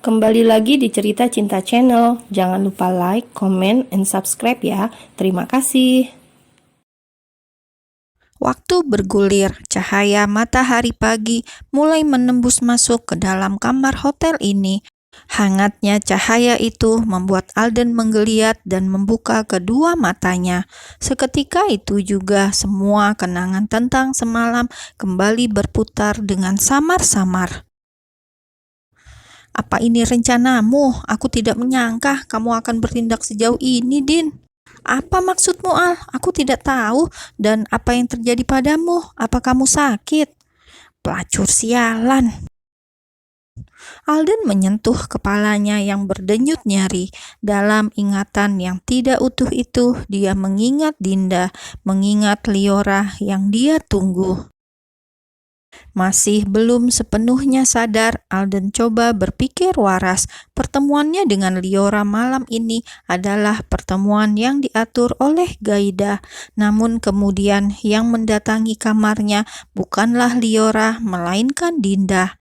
Kembali lagi di Cerita Cinta Channel. Jangan lupa like, comment, and subscribe ya. Terima kasih. Waktu bergulir, cahaya matahari pagi mulai menembus masuk ke dalam kamar hotel ini. Hangatnya cahaya itu membuat Alden menggeliat dan membuka kedua matanya. Seketika itu juga semua kenangan tentang semalam kembali berputar dengan samar-samar. Apa ini rencanamu? Aku tidak menyangka kamu akan bertindak sejauh ini, Din. Apa maksudmu, Al? Aku tidak tahu. Dan apa yang terjadi padamu? Apa kamu sakit? Pelacur sialan. Alden menyentuh kepalanya yang berdenyut nyeri. Dalam ingatan yang tidak utuh itu, dia mengingat Dinda, mengingat Liora yang dia tunggu. Masih belum sepenuhnya sadar, Alden coba berpikir waras. Pertemuannya dengan Liora malam ini adalah pertemuan yang diatur oleh Gaida. Namun kemudian yang mendatangi kamarnya bukanlah Liora, melainkan Dinda.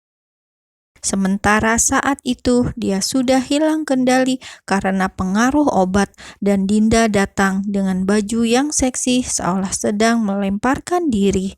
Sementara saat itu dia sudah hilang kendali karena pengaruh obat dan Dinda datang dengan baju yang seksi seolah sedang melemparkan diri.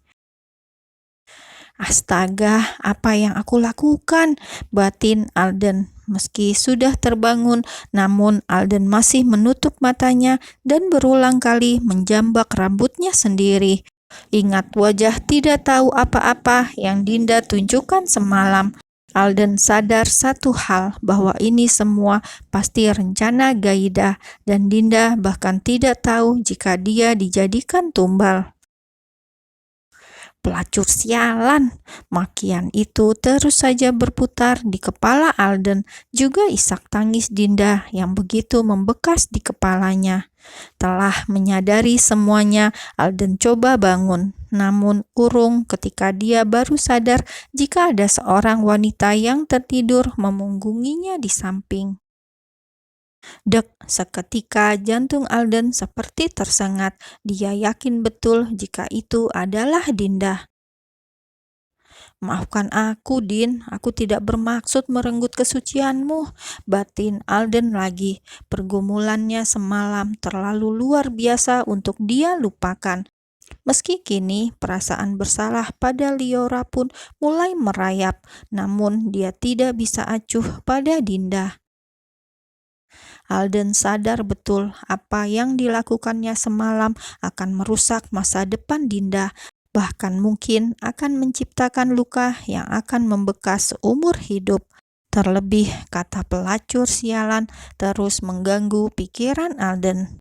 Astaga, apa yang aku lakukan? Batin Alden. Meski sudah terbangun, namun Alden masih menutup matanya dan berulang kali menjambak rambutnya sendiri. Ingat wajah tidak tahu apa-apa yang Dinda tunjukkan semalam. Alden sadar satu hal, bahwa ini semua pasti rencana Gaida, dan Dinda bahkan tidak tahu jika dia dijadikan tumbal. Pelacur sialan, makian itu terus saja berputar di kepala Alden, juga isak tangis Dinda yang begitu membekas di kepalanya. Telah menyadari semuanya, Alden coba bangun, namun urung ketika dia baru sadar jika ada seorang wanita yang tertidur memunggunginya di samping. Dek, seketika jantung Alden seperti tersengat. Dia yakin betul jika itu adalah Dinda. Maafkan aku, Din. Aku tidak bermaksud merenggut kesucianmu. Batin Alden lagi. Pergumulannya semalam terlalu luar biasa untuk dia lupakan. Meski kini perasaan bersalah pada Liora pun mulai merayap, namun dia tidak bisa acuh pada Dinda. Alden sadar betul apa yang dilakukannya semalam akan merusak masa depan Dinda, bahkan mungkin akan menciptakan luka yang akan membekas seumur hidup. Terlebih, kata pelacur sialan terus mengganggu pikiran Alden.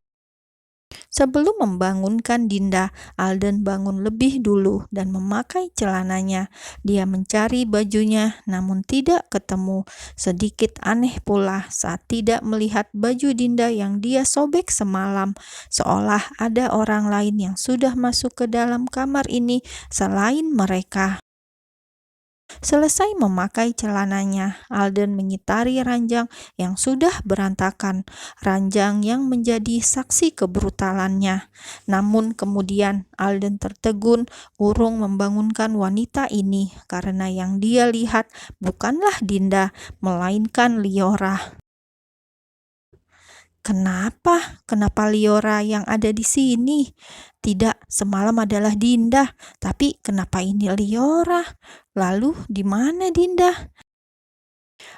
Sebelum membangunkan Dinda, Alden bangun lebih dulu dan memakai celananya. Dia mencari bajunya namun tidak ketemu. Sedikit aneh pula saat tidak melihat baju Dinda yang dia sobek semalam. Seolah ada orang lain yang sudah masuk ke dalam kamar ini selain mereka. Selesai memakai celananya, Alden mengitari ranjang yang sudah berantakan, ranjang yang menjadi saksi kebrutalannya. Namun kemudian Alden tertegun, urung membangunkan wanita ini karena yang dia lihat bukanlah Dinda, melainkan Liora. Kenapa Liora yang ada di sini? Tidak, semalam adalah Dinda, tapi kenapa ini Liora? Lalu di mana Dinda?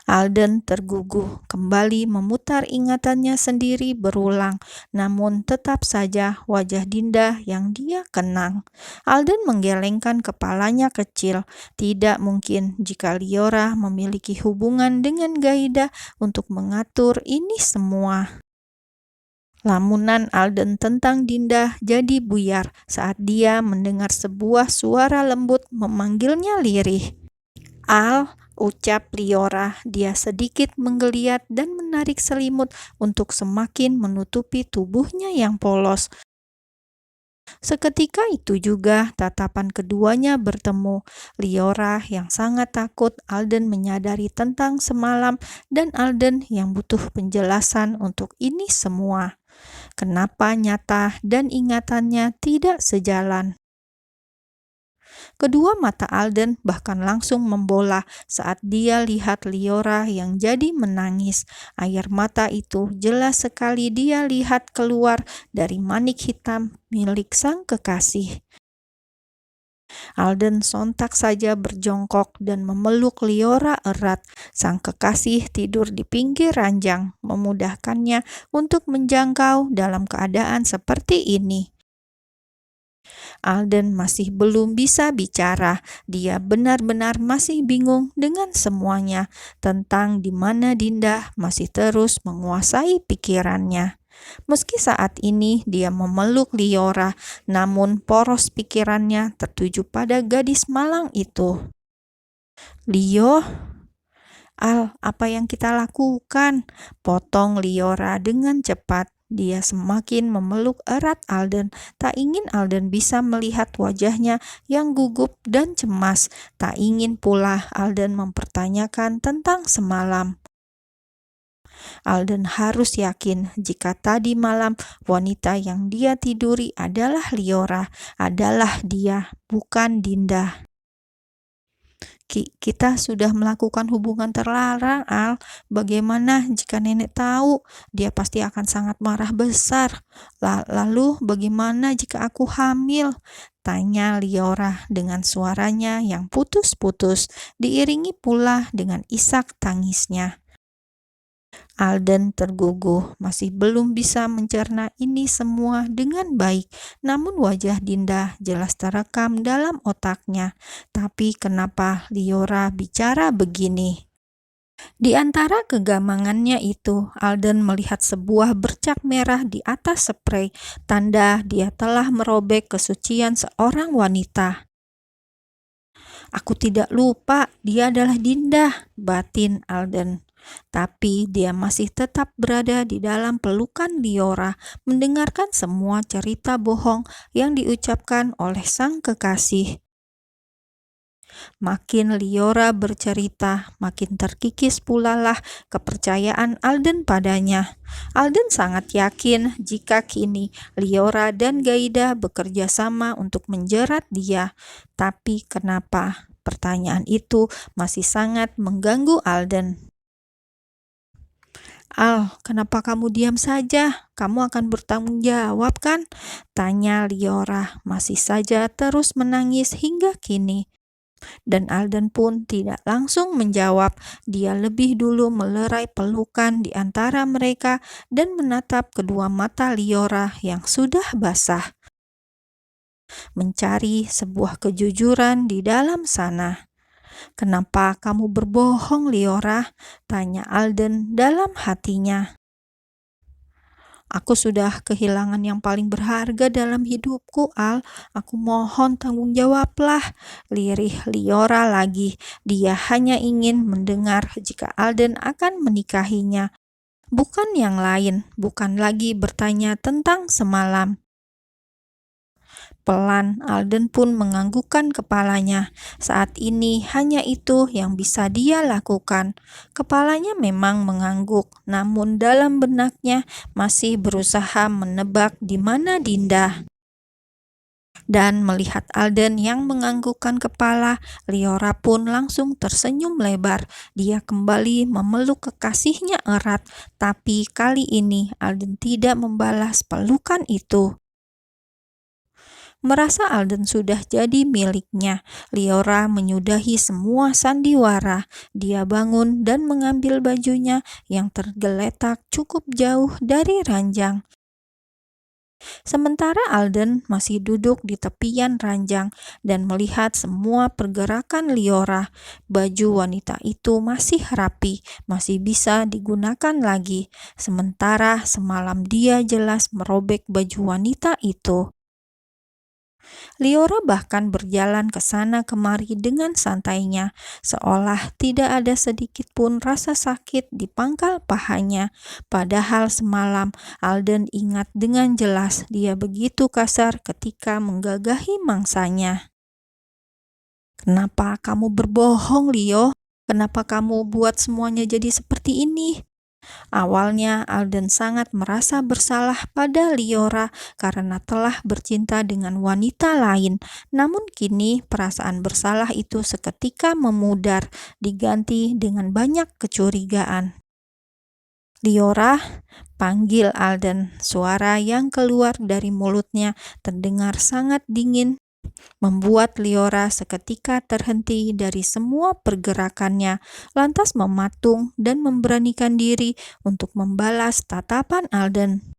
Alden terguguh, kembali memutar ingatannya sendiri berulang, namun tetap saja wajah Dinda yang dia kenang. Alden menggelengkan kepalanya kecil. Tidak mungkin jika Liora memiliki hubungan dengan Gaida untuk mengatur ini semua. Lamunan Alden tentang Dinda jadi buyar saat dia mendengar sebuah suara lembut memanggilnya lirih. Al, ucap Liora. Dia sedikit menggeliat dan menarik selimut untuk semakin menutupi tubuhnya yang polos. Seketika itu juga tatapan keduanya bertemu. Liora yang sangat takut Alden menyadari tentang semalam, dan Alden yang butuh penjelasan untuk ini semua. Kenapa nyata dan ingatannya tidak sejalan? Kedua mata Alden bahkan langsung membola saat dia lihat Liora yang jadi menangis. Air mata itu jelas sekali dia lihat keluar dari manik hitam milik sang kekasih. Alden sontak saja berjongkok dan memeluk Liora erat. Sang kekasih tidur di pinggir ranjang, memudahkannya untuk menjangkau dalam keadaan seperti ini. Alden masih belum bisa bicara. Dia benar-benar masih bingung dengan semuanya tentang di mana Dinda masih terus menguasai pikirannya. Meski saat ini dia memeluk Liora, namun poros pikirannya tertuju pada gadis malang itu. "Lio, Al, apa yang kita lakukan?" potong Liora dengan cepat. Dia semakin memeluk erat Alden. Tak ingin Alden bisa melihat wajahnya yang gugup dan cemas. Tak ingin pula Alden mempertanyakan tentang semalam. Alden harus yakin jika tadi malam wanita yang dia tiduri adalah Liora, adalah dia, bukan Dinda. Kita sudah melakukan hubungan terlarang, Al. Bagaimana jika nenek tahu? Dia pasti akan sangat marah besar. Lalu bagaimana jika aku hamil? Tanya Liora dengan suaranya yang putus-putus, diiringi pula dengan isak tangisnya. Alden terguguh, masih belum bisa mencerna ini semua dengan baik. Namun wajah Dinda jelas terekam dalam otaknya. Tapi kenapa Liora bicara begini? Di antara kegamangannya itu, Alden melihat sebuah bercak merah di atas sprei, tanda dia telah merobek kesucian seorang wanita. "Aku tidak lupa, dia adalah Dinda," batin Alden. Tapi dia masih tetap berada di dalam pelukan Liora, mendengarkan semua cerita bohong yang diucapkan oleh sang kekasih. Makin Liora bercerita, makin terkikis pula lah kepercayaan Alden padanya. Alden sangat yakin jika kini Liora dan Gaida bekerja sama untuk menjerat dia. Tapi kenapa? Pertanyaan itu masih sangat mengganggu Alden. "Al, kenapa kamu diam saja? Kamu akan bertanggung jawab kan?" tanya Liora, masih saja terus menangis hingga kini. Dan Alden pun tidak langsung menjawab. Dia lebih dulu melerai pelukan di antara mereka dan menatap kedua mata Liora yang sudah basah. Mencari sebuah kejujuran di dalam sana. "Kenapa kamu berbohong, Liora?" tanya Alden dalam hatinya. "Aku sudah kehilangan yang paling berharga dalam hidupku, Al. Aku mohon tanggung jawablah," lirih Liora lagi. Dia hanya ingin mendengar jika Alden akan menikahinya. Bukan yang lain, bukan lagi bertanya tentang semalam. Pelan, Alden pun menganggukkan kepalanya. Saat ini hanya itu yang bisa dia lakukan. Kepalanya memang mengangguk, namun dalam benaknya masih berusaha menebak di mana Dinda. Dan melihat Alden yang menganggukkan kepala, Liora pun langsung tersenyum lebar. Dia kembali memeluk kekasihnya erat, tapi kali ini Alden tidak membalas pelukan itu. Merasa Alden sudah jadi miliknya, Liora menyudahi semua sandiwara. Dia bangun dan mengambil bajunya yang tergeletak cukup jauh dari ranjang. Sementara Alden masih duduk di tepian ranjang dan melihat semua pergerakan Liora. Baju wanita itu masih rapi, masih bisa digunakan lagi. Sementara semalam dia jelas merobek baju wanita itu. Liora bahkan berjalan ke sana kemari dengan santainya, seolah tidak ada sedikit pun rasa sakit di pangkal pahanya. Padahal semalam Alden ingat dengan jelas dia begitu kasar ketika menggagahi mangsanya. "Kenapa kamu berbohong, Lio? Kenapa kamu buat semuanya jadi seperti ini?" Awalnya Alden sangat merasa bersalah pada Liora karena telah bercinta dengan wanita lain. Namun kini perasaan bersalah itu seketika memudar, diganti dengan banyak kecurigaan. Liora, panggil Alden. Suara yang keluar dari mulutnya terdengar sangat dingin, membuat Liora seketika terhenti dari semua pergerakannya, lantas mematung dan memberanikan diri untuk membalas tatapan Alden.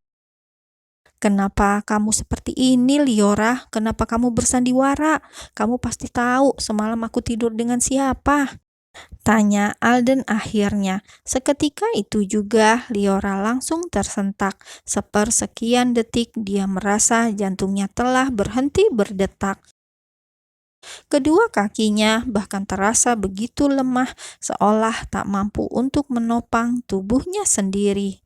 "Kenapa kamu seperti ini, Liora? Kenapa kamu bersandiwara? Kamu pasti tahu semalam aku tidur dengan siapa?" tanya Alden akhirnya. Seketika itu juga Liora langsung tersentak. Sepersekian detik dia merasa jantungnya telah berhenti berdetak. Kedua kakinya bahkan terasa begitu lemah, seolah tak mampu untuk menopang tubuhnya sendiri.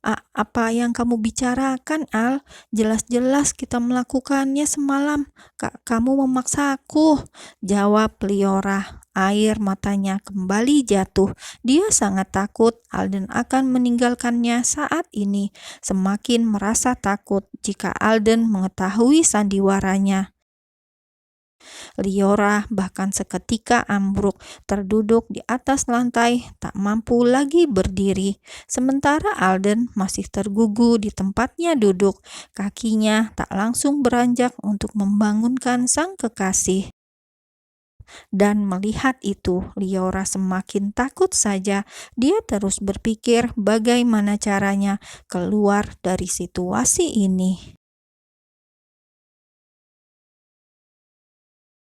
Apa yang kamu bicarakan, Al? Jelas-jelas kita melakukannya semalam. Kamu memaksaku," jawab Liora. Air matanya kembali jatuh. Dia sangat takut Alden akan meninggalkannya saat ini. Semakin merasa takut jika Alden mengetahui sandiwaranya. Liora bahkan seketika ambruk, terduduk di atas lantai, tak mampu lagi berdiri. Sementara Alden masih tergugu di tempatnya duduk, kakinya tak langsung beranjak untuk membangunkan sang kekasih. Dan melihat itu, Liora semakin takut saja. Dia terus berpikir bagaimana caranya keluar dari situasi ini.